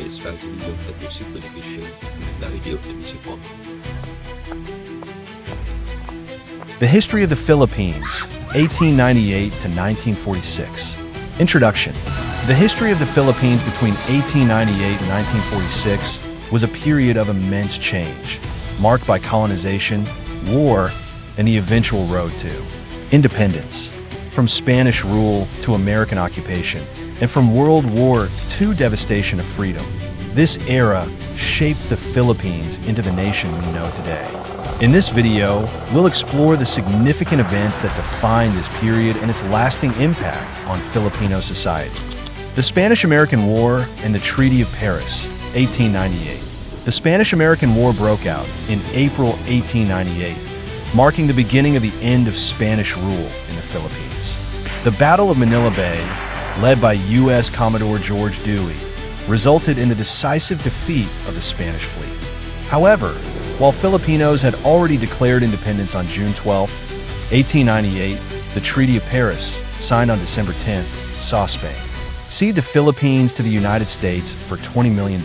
is fancy video and music television na radio television po. The History of the Philippines, 1898 to 1946. Introduction. The history of the Philippines between 1898 and 1946 was a period of immense change, marked by colonization, war, and the eventual road to independence. From Spanish rule to American occupation, and from World War to devastation of freedom, this era shaped the Philippines into the nation we know today. In this video, we'll explore the significant events that define this period and its lasting impact on Filipino society. The Spanish-American War and the Treaty of Paris, 1898. The Spanish-American War broke out in April 1898, marking the beginning of the end of Spanish rule in the Philippines. The Battle of Manila Bay, led by U.S. Commodore George Dewey, resulted in the decisive defeat of the Spanish fleet. However, while Filipinos had already declared independence on June 12, 1898, the Treaty of Paris, signed on December 10, saw Spain cede the Philippines to the United States for $20 million.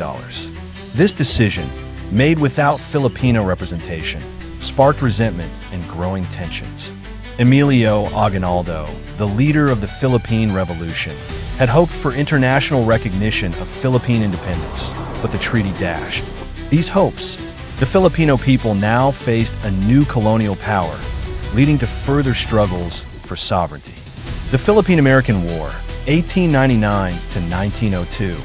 This decision, made without Filipino representation, sparked resentment and growing tensions. Emilio Aguinaldo, the leader of the Philippine Revolution, had hoped for international recognition of Philippine independence, but the treaty dashed these hopes. The Filipino people now faced a new colonial power, leading to further struggles for sovereignty. The Philippine-American War, 1899 to 1902.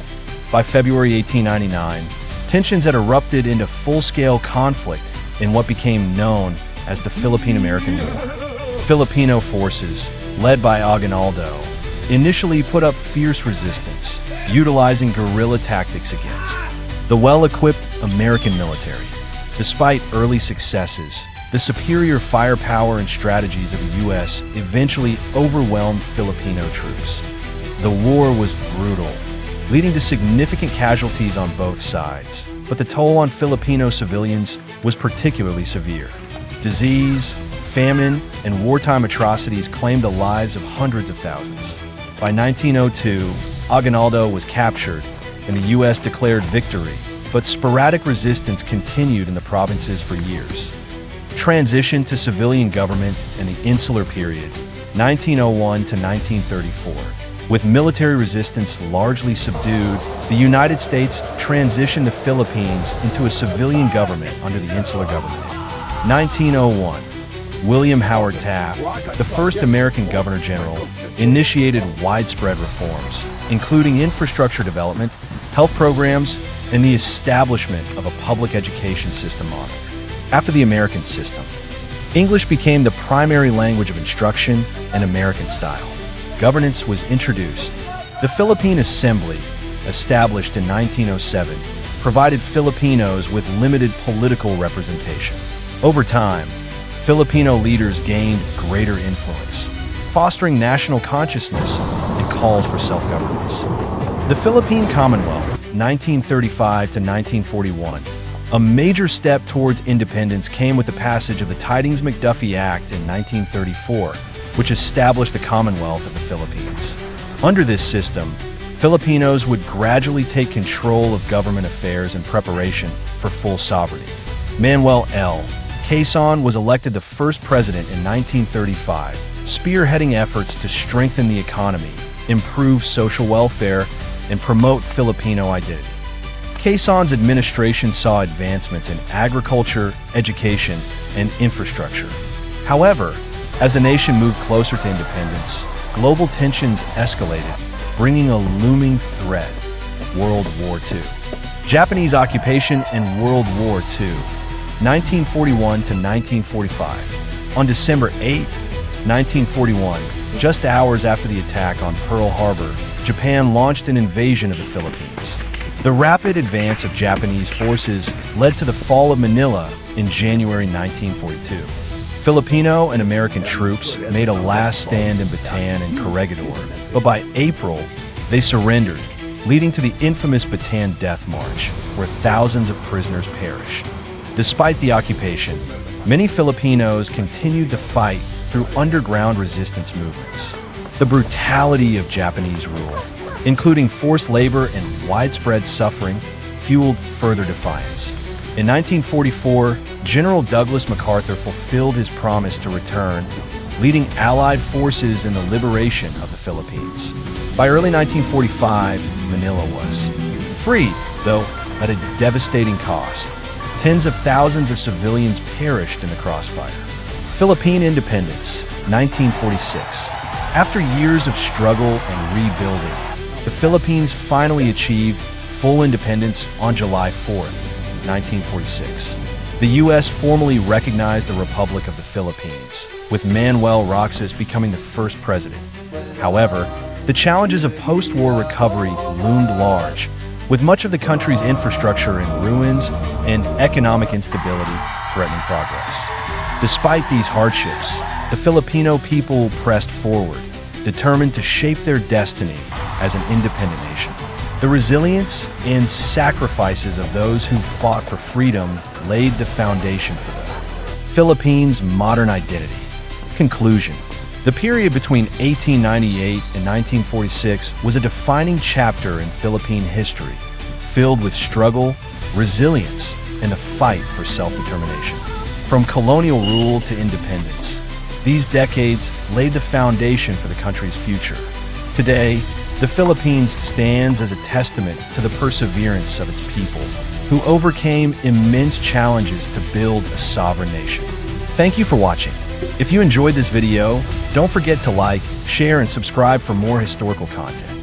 By February 1899, tensions had erupted into full-scale conflict in what became known as the Philippine-American War. Filipino forces, led by Aguinaldo, initially put up fierce resistance, utilizing guerrilla tactics against the well-equipped American military. Despite early successes, the superior firepower and strategies of the U.S. eventually overwhelmed Filipino troops. The war was brutal, leading to significant casualties on both sides, but the toll on Filipino civilians was particularly severe. Disease, famine, and wartime atrocities claimed the lives of hundreds of thousands. By 1902, Aguinaldo was captured, and the U.S. declared victory, but sporadic resistance continued in the provinces for years. Transition to civilian government and the Insular period, 1901 to 1934. With military resistance largely subdued, the United States transitioned the Philippines into a civilian government under the Insular government. 1901. William Howard Taft, the first American Governor General, initiated widespread reforms, including infrastructure development, health programs, and the establishment of a public education system model. After the American system, English became the primary language of instruction and American style. Governance was introduced. The Philippine Assembly, established in 1907, provided Filipinos with limited political representation. Over time, Filipino leaders gained greater influence, fostering national consciousness and calls for self-governance. The Philippine Commonwealth, 1935 to 1941. A major step towards independence came with the passage of the Tydings-McDuffie Act in 1934, which established the Commonwealth of the Philippines. Under this system, Filipinos would gradually take control of government affairs in preparation for full sovereignty. Manuel L. Quezon was elected the first president in 1935, spearheading efforts to strengthen the economy, improve social welfare, and promote Filipino identity. Quezon's administration saw advancements in agriculture, education, and infrastructure. However, as the nation moved closer to independence, global tensions escalated, bringing a looming threat: World War II. Japanese occupation and World War II, 1941 to 1945. On December 8, 1941, just hours after the attack on Pearl Harbor, Japan launched an invasion of the Philippines. The rapid advance of Japanese forces led to the fall of Manila in January 1942. Filipino and American troops made a last stand in Bataan and Corregidor, but by April, they surrendered, leading to the infamous Bataan Death March, where thousands of prisoners perished. Despite the occupation, many Filipinos continued to fight through underground resistance movements. The brutality of Japanese rule including forced labor and widespread suffering, fueled further defiance. In 1944, General Douglas MacArthur fulfilled his promise to return, leading Allied forces in the liberation of the Philippines. By early 1945, Manila was free, though at a devastating cost. Tens of thousands of civilians perished in the crossfire. Philippine independence, 1946. After years of struggle and rebuilding, the Philippines finally achieved full independence on July 4th, 1946. The U.S. formally recognized the Republic of the Philippines, with Manuel L becoming the first president. However, the challenges of post-war recovery loomed large, with much of the country's infrastructure in ruins and economic instability threatening progress. Despite these hardships, the Filipino people pressed forward, determined to shape their destiny as an independent nation. The resilience and sacrifices of those who fought for freedom laid the foundation for the Philippines' modern identity. Conclusion. The period between 1898 and 1946 was a defining chapter in Philippine history, filled with struggle, resilience, and the fight for self-determination. From colonial rule to independence, these decades laid the foundation for the country's future. Today, the Philippines stands as a testament to the perseverance of its people, who overcame immense challenges to build a sovereign nation. Thank you for watching. If you enjoyed this video, don't forget to like, share, and subscribe for more historical content.